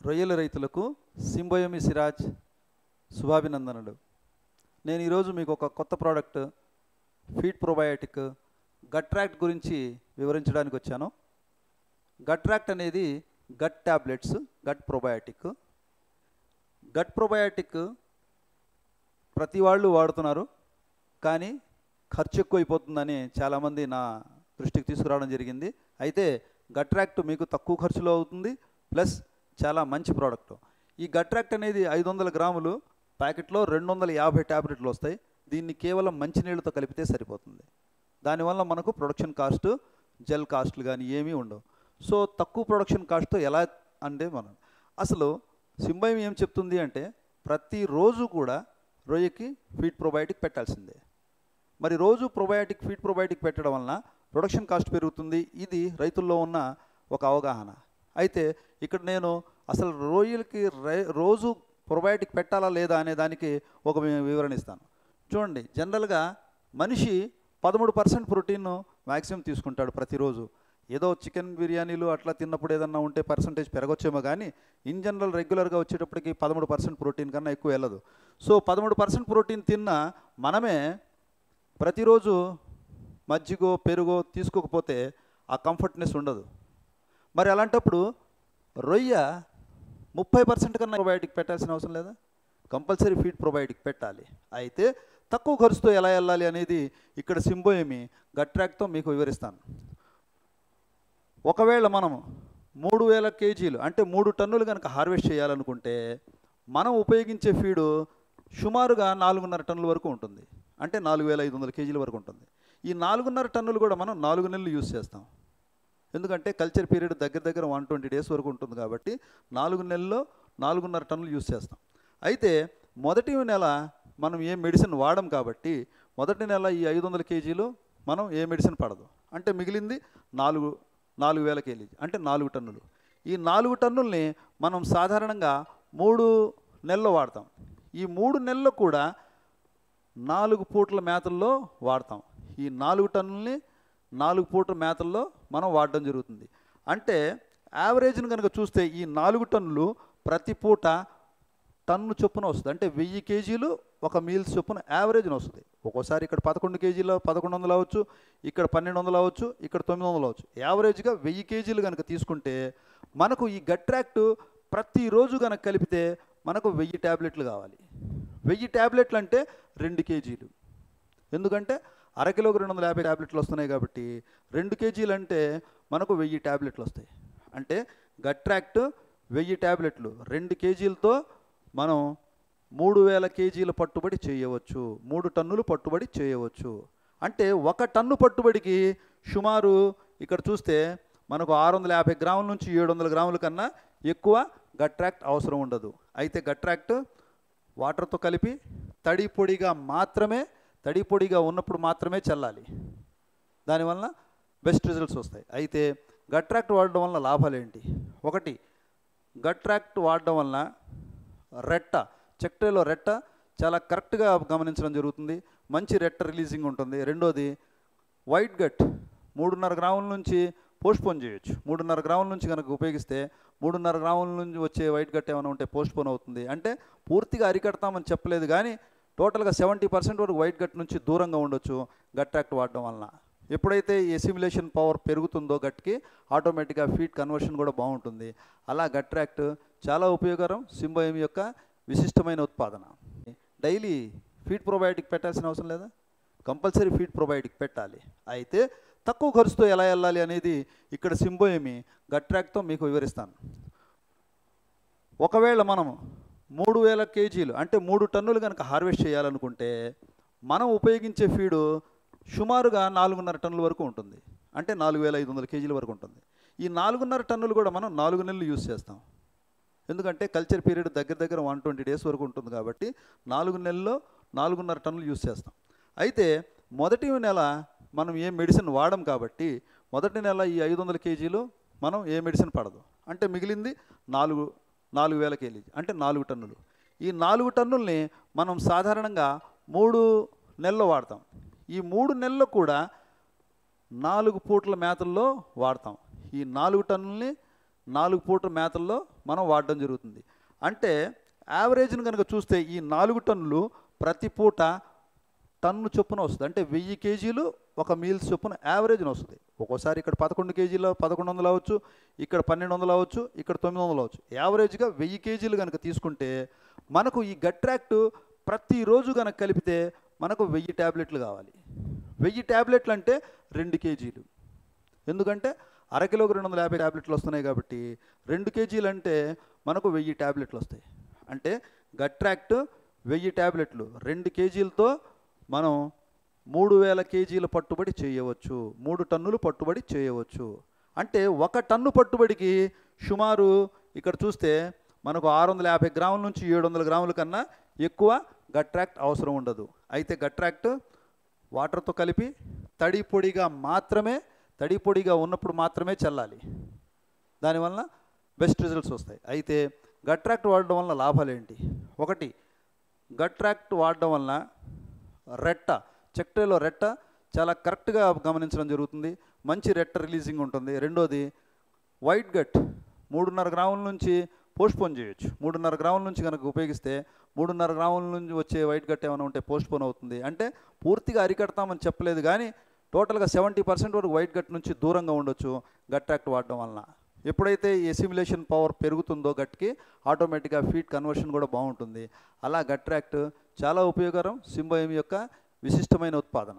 రొయ్యల రైతులకు సింబయోమి సిరాజ్ శుభాభినందనలు. నేను ఈరోజు మీకు ఒక కొత్త ప్రోడక్ట్ ఫీడ్ ప్రోబయాటిక్ గట్రాక్ట్ గురించి వివరించడానికి వచ్చాను. గట్రాక్ట్ అనేది gut tablets, gut probiotic. Gut probiotic ప్రతి వాళ్ళు వాడుతున్నారు, కానీ ఖర్చు ఎక్కువైపోతుందని చాలామంది నా దృష్టికి తీసుకురావడం జరిగింది. అయితే గట్రాక్ట్ మీకు తక్కువ ఖర్చులో అవుతుంది, ప్లస్ చాలా మంచి ప్రోడక్ట్. ఈ గట్రాక్ట్ అనేది 500 గ్రాములు ప్యాకెట్లో 250 ట్యాబ్లెట్లు వస్తాయి. దీన్ని కేవలం మంచినీళ్ళతో కలిపితే సరిపోతుంది. దానివల్ల మనకు ప్రొడక్షన్ కాస్ట్, జెల్ కాస్ట్లు కానీ ఏమీ ఉండవు. సో తక్కువ ప్రొడక్షన్ కాస్ట్తో ఎలా అంటే మనం అసలు సింబయోమి ఏం చెప్తుంది అంటే ప్రతిరోజు కూడా రొయ్యకి ఫీడ్ ప్రోబయాటిక్ పెట్టాల్సిందే. మరి రోజు ఫీడ్ ప్రోబయాటిక్ పెట్టడం వలన ప్రొడక్షన్ కాస్ట్ పెరుగుతుంది. ఇది రైతుల్లో ఉన్న ఒక అవగాహన. అయితే ఇక్కడ నేను అసలు రొయ్యలకి రోజు ప్రోబయాటిక్ పెట్టాలా లేదా అనే దానికి ఒక వివరణ ఇస్తాను. చూడండి, జనరల్గా మనిషి 13% ప్రోటీన్ మ్యాక్సిమం తీసుకుంటాడు ప్రతిరోజు. ఏదో చికెన్ బిర్యానీలు అట్లా తిన్నప్పుడు ఏదన్నా ఉంటే పర్సంటేజ్ పెరగొచ్చేమో, కానీ ఇన్ జనరల్ రెగ్యులర్గా వచ్చేటప్పటికి 13% ప్రోటీన్ కన్నా ఎక్కువ వెళ్ళదు. సో 13% ప్రోటీన్ తిన్న మనమే ప్రతిరోజు మజ్జిగో పెరుగో తీసుకోకపోతే ఆ కంఫర్ట్నెస్ ఉండదు. మరి అలాంటప్పుడు రొయ్య 30% కన్నా ప్రోబయాటిక్ పెట్టాల్సిన అవసరం లేదా? కంపల్సరీ ఫీడ్ ప్రోబయాటిక్ పెట్టాలి. అయితే తక్కువ ఖర్చుతో ఎలా వెళ్ళాలి అనేది ఇక్కడ సింబయోమి గట్రాక్ట్తో మీకు వివరిస్తాను. ఒకవేళ మనం 3000 కేజీలు అంటే 3 టన్నులు కనుక హార్వెస్ట్ చేయాలనుకుంటే మనం ఉపయోగించే ఫీడు సుమారుగా 4.5 టన్నుల వరకు ఉంటుంది. అంటే 4500 కేజీల వరకు ఉంటుంది. ఈ 4.5 టన్నులు కూడా మనం 4 నెలలు యూజ్ చేస్తాం. ఎందుకంటే కల్చర్ పీరియడ్ దగ్గర 120 డేస్ వరకు ఉంటుంది కాబట్టి 4 నెలల్లో 4.5 టన్నులు యూజ్ చేస్తాం. అయితే మొదటి నెల మనం ఏ మెడిసిన్ వాడం కాబట్టి మొదటి నెల ఈ 500 కేజీలు మనం ఏ మెడిసిన్ పడదు. అంటే మిగిలింది 4000 కేజీ అంటే 4 టన్నులు. ఈ 4 టన్నుల్ని మనం సాధారణంగా 3 నెలల్లో వాడతాం. ఈ 3 నెలల్లో కూడా 4 పూటల మేతల్లో వాడతాం. ఈ 4 టన్నుల్ని 4 పూటల మేతల్లో మనం వాడడం జరుగుతుంది. అంటే యావరేజ్ని కనుక చూస్తే ఈ 4 టన్నులు ప్రతి పూట టన్ను చొప్పున వస్తుంది. అంటే 1000 కేజీలు ఒక మీల్స్ చొప్పున యావరేజ్ని వస్తుంది. ఒక్కోసారి ఇక్కడ 11 కేజీలో 1100 అవ్వచ్చు, ఇక్కడ 1200 అవ్వచ్చు, ఇక్కడ 900 అవ్వచ్చు. యావరేజ్గా 1000 కేజీలు కనుక తీసుకుంటే మనకు ఈ గట్రాక్ట్ ప్రతిరోజు కనుక కలిపితే మనకు 1000 ట్యాబ్లెట్లు కావాలి. 1000 ట్యాబ్లెట్లు అంటే 2 కేజీలు. ఎందుకంటే అరకిలోకి 250 ట్యాబ్లెట్లు వస్తున్నాయి కాబట్టి 2 కేజీలు అంటే మనకు 1000 ట్యాబ్లెట్లు వస్తాయి. అంటే గట్రాక్ట్ 1000 ట్యాబ్లెట్లు 2 కేజీలతో మనం 3000 కేజీల పట్టుబడి చేయవచ్చు, 3 టన్నులు పట్టుబడి చేయవచ్చు. అంటే 1 టన్ను పట్టుబడికి సుమారు ఇక్కడ చూస్తే మనకు 650 గ్రాముల నుంచి 700 గ్రాముల కన్నా ఎక్కువ గట్రాక్ట్ అవసరం ఉండదు. అయితే గట్రాక్ట్ వాటర్తో కలిపి తడి పొడిగా ఉన్నప్పుడు మాత్రమే చల్లాలి. దానివల్ల బెస్ట్ రిజల్ట్స్ వస్తాయి. అయితే గట్రాక్ట్ వాడడం వల్ల లాభాలు ఏంటి? ఒకటి, గట్రాక్ట్ వాడడం వలన చెక్టేలో రెట్ట చాలా కరెక్ట్గా గమనించడం జరుగుతుంది. మంచి రెట్ట రిలీజింగ్ ఉంటుంది. రెండోది, వైట్ గట్ 3.5 గ్రాముల నుంచి పోస్ట్పోన్ చేయొచ్చు. 3.5 గ్రాముల నుంచి కనుక ఉపయోగిస్తే 3.5 గ్రాముల నుంచి వచ్చే వైట్ గట్ ఏమైనా ఉంటే పోస్ట్పోన్ అవుతుంది. అంటే పూర్తిగా అరికడతామని చెప్పలేదు, కానీ టోటల్గా 70% వరకు వైట్ గట్ నుంచి దూరంగా ఉండొచ్చు గట్రాక్ట్ వాడడం వలన. ఎప్పుడైతే ఎసిమిలేషన్ పవర్ పెరుగుతుందో గట్కి ఆటోమేటిక్గా ఫీడ్ కన్వర్షన్ కూడా బాగుంటుంది. అలా గట్రాక్ట్ చాలా ఉపయోగకరం. సింబయోమి యొక్క విశిష్టమైన ఉత్పాదన. డైలీ ఫీడ్ ప్రోబయాటిక్ పెట్టాల్సిన అవసరం లేదా? కంపల్సరీ ఫీడ్ ప్రోబయాటిక్ పెట్టాలి. అయితే తక్కువ ఖర్చుతో ఎలా వెళ్ళాలి అనేది ఇక్కడ సింబయోమి గట్రాక్ట్తో మీకు వివరిస్తాను. ఒకవేళ మనం 3000 కేజీలు అంటే 3 టన్నులు కనుక హార్వెస్ట్ చేయాలనుకుంటే మనం ఉపయోగించే ఫీడు సుమారుగా 4.5 టన్నుల వరకు ఉంటుంది. అంటే 4500 కేజీల వరకు ఉంటుంది. ఈ 4.5 టన్నులు కూడా మనం 4 నెలలు యూజ్ చేస్తాం. ఎందుకంటే కల్చర్ పీరియడ్ దగ్గర 120 డేస్ వరకు ఉంటుంది కాబట్టి 4 నెలల్లో 4.5 టన్నులు యూజ్ చేస్తాం. అయితే మొదటి నెల మనం ఏ మెడిసిన్ వాడం కాబట్టి మొదటి నెల ఈ 500 కేజీలు మనం ఏ మెడిసిన్ పడదు. అంటే మిగిలింది 4000 కేజీ అంటే 4 టన్నులు. ఈ 4 టన్నుల్ని మనం సాధారణంగా 3 నెలల్లో వాడతాం. ఈ 3 నెలల్లో కూడా 4 పూటల మేతల్లో వాడతాం. ఈ 4 టన్నుల్ని 4 పూటల మేతల్లో మనం వాడడం జరుగుతుంది. అంటే యావరేజ్ని కనుక చూస్తే ఈ 4 టన్నులు ప్రతి పూట టన్ను చొప్పున వస్తుంది. అంటే 1000 కేజీలు ఒక మీల్స్ చొప్పున యావరేజ్ని వస్తుంది. ఒక్కోసారి ఇక్కడ 11 కేజీలో 1100 అవ్వచ్చు, ఇక్కడ 1200 అవ్వచ్చు, ఇక్కడ 900 అవ్వచ్చు. యావరేజ్గా 1000 కేజీలు కనుక తీసుకుంటే మనకు ఈ గట్రాక్ట్ ప్రతిరోజు కనుక కలిపితే మనకు 1000 ట్యాబ్లెట్లు కావాలి. 1000 ట్యాబ్లెట్లు అంటే 2 కేజీలు. ఎందుకంటే అరకిలోకి 250 ట్యాబ్లెట్లు వస్తున్నాయి కాబట్టి 2 కేజీలు అంటే మనకు 1000 ట్యాబ్లెట్లు వస్తాయి. అంటే గట్రాక్ట్ 1000 ట్యాబ్లెట్లు 2 కేజీలతో మనం 3000 కేజీల పట్టుబడి చేయవచ్చు, 3 టన్నులు పట్టుబడి చేయవచ్చు. అంటే 1 టన్ను పట్టుబడికి సుమారు ఇక్కడ చూస్తే మనకు 650 గ్రాముల నుంచి 700 గ్రాముల కన్నా ఎక్కువ గట్రాక్ట్ అవసరం ఉండదు. అయితే గట్రాక్ట్ వాటర్తో కలిపి తడి పొడిగా ఉన్నప్పుడు మాత్రమే చల్లాలి. దానివల్ల బెస్ట్ రిజల్ట్స్ వస్తాయి. అయితే గట్రాక్ట్ వాడడం వల్ల లాభాలు ఏంటి? ఒకటి, గట్రాక్ట్ వాడడం వలన చెక్ట్రేలో రెట్ట చాలా కరెక్ట్గా గమనించడం జరుగుతుంది. మంచి రెట్ట రిలీజింగ్ ఉంటుంది. రెండోది, వైట్ గట్ 3.5 గ్రాముల నుంచి పోస్ట్పోన్ చేయొచ్చు. 3.5 గ్రాముల నుంచి కనుక ఉపయోగిస్తే 3.5 గ్రాముల నుంచి వచ్చే వైట్ గట్ ఏమైనా ఉంటే పోస్ట్పోన్ అవుతుంది. అంటే పూర్తిగా అరికడతామని చెప్పలేదు, కానీ టోటల్గా 70% వరకు వైట్ గట్ నుంచి దూరంగా ఉండొచ్చు గట్రాక్ట్ వాడడం వలన. ఎప్పుడైతే ఎసిమిలేషన్ పవర్ పెరుగుతుందో గట్కి ఆటోమేటిక్గా ఫీడ్ కన్వర్షన్ కూడా బాగుంటుంది. అలా గట్రాక్ట్ చాలా ఉపయోగకరం. సింబయోమ్ యొక్క విశిష్టమైన ఉత్పాదన.